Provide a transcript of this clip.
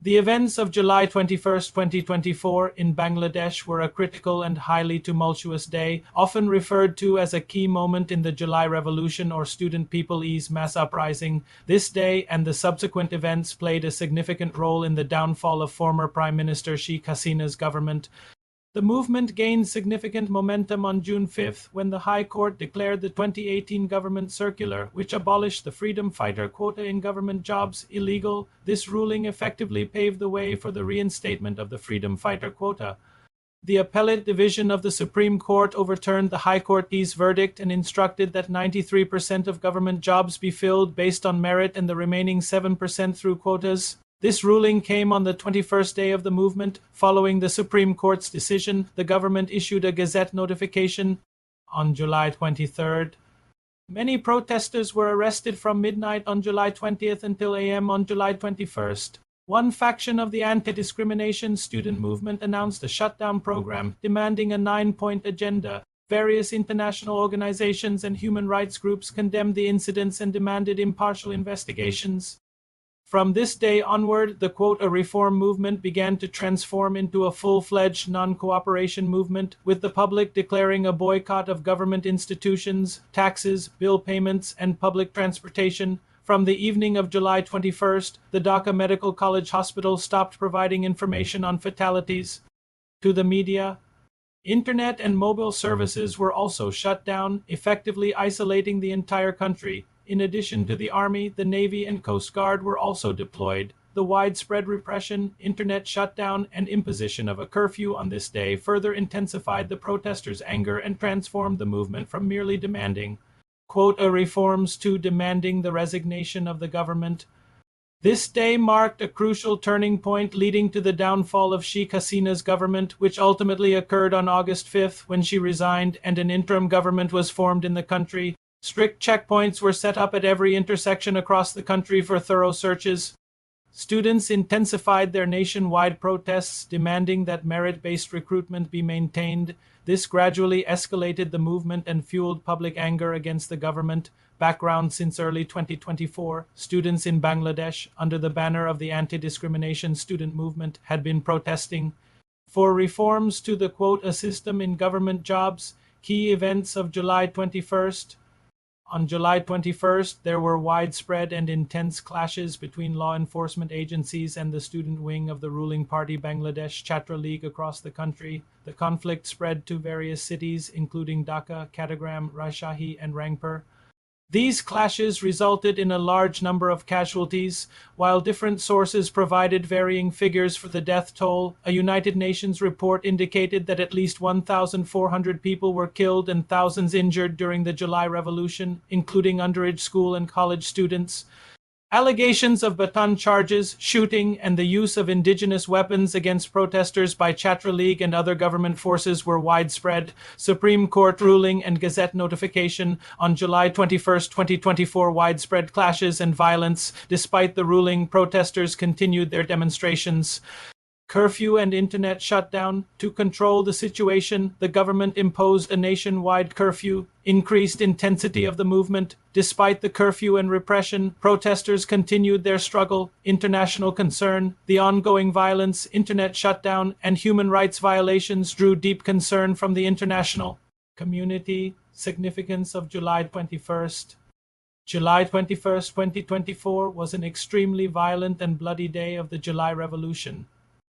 The events of July 21, 2024 in Bangladesh were a critical and highly tumultuous day, often referred to as a key moment in the July Revolution or Student People's Mass Uprising. This day and the subsequent events played a significant role in the downfall of former Prime Minister Sheikh Hasina's government. The movement gained significant momentum on June 5 when the High Court declared the 2018 government circular, which abolished the freedom fighter quota in government jobs, illegal. This ruling effectively paved the way for the reinstatement of the freedom fighter quota. The appellate division of the Supreme Court overturned the High Court's verdict and instructed that 93% of government jobs be filled based on merit and the remaining 7% through quotas. This ruling came on the 21st day of the movement. Following the Supreme Court's decision, the government issued a Gazette notification on July 23rd. Many protesters were arrested from midnight on July 20th until a.m. on July 21st. One faction of the anti-discrimination student movement announced a shutdown program, demanding a 9-point agenda. Various international organizations and human rights groups condemned the incidents and demanded impartial investigations. From this day onward, the quota reform movement began to transform into a full-fledged non-cooperation movement, with the public declaring a boycott of government institutions, taxes, bill payments, and public transportation. From the evening of July 21st, the Dhaka Medical College Hospital stopped providing information on fatalities to the media. Internet and mobile services were also shut down, effectively isolating the entire country. In addition to the Army, the Navy and Coast Guard were also deployed. The widespread repression, internet shutdown, and imposition of a curfew on this day further intensified the protesters' anger and transformed the movement from merely demanding quota reforms to demanding the resignation of the government. This day marked a crucial turning point leading to the downfall of Sheikh Hasina's government, which ultimately occurred on August 5 when she resigned and an interim government was formed in the country. Strict checkpoints were set up at every intersection across the country for thorough searches. Students intensified their nationwide protests, demanding that merit-based recruitment be maintained. This gradually escalated the movement and fueled public anger against the government. Background: since early 2024, students in Bangladesh, under the banner of the anti-discrimination student movement, had been protesting for reforms to the quota system in government jobs. Key events of July 21st. On July 21st, there were widespread and intense clashes between law enforcement agencies and the student wing of the ruling party Bangladesh Chhatra League across the country. The conflict spread to various cities, including Dhaka, Katagram, Rajshahi, and Rangpur. These clashes resulted in a large number of casualties. While different sources provided varying figures for the death toll, a United Nations report indicated that at least 1,400 people were killed and thousands injured during the July Revolution, including underage school and college students. Allegations of baton charges, shooting, and the use of indigenous weapons against protesters by Chhatra League and other government forces were widespread. Supreme Court ruling and Gazette notification on July 21, 2024. Widespread clashes and violence. Despite the ruling, protesters continued their demonstrations. Curfew and internet shutdown. To control the situation, the government imposed a nationwide curfew. Increased intensity of the movement. Despite the curfew and repression, protesters continued their struggle. International concern, the ongoing violence, internet shutdown, and human rights violations drew deep concern from the international community. Significance of July 21st. July 21st, 2024 was an extremely violent and bloody day of the July Revolution.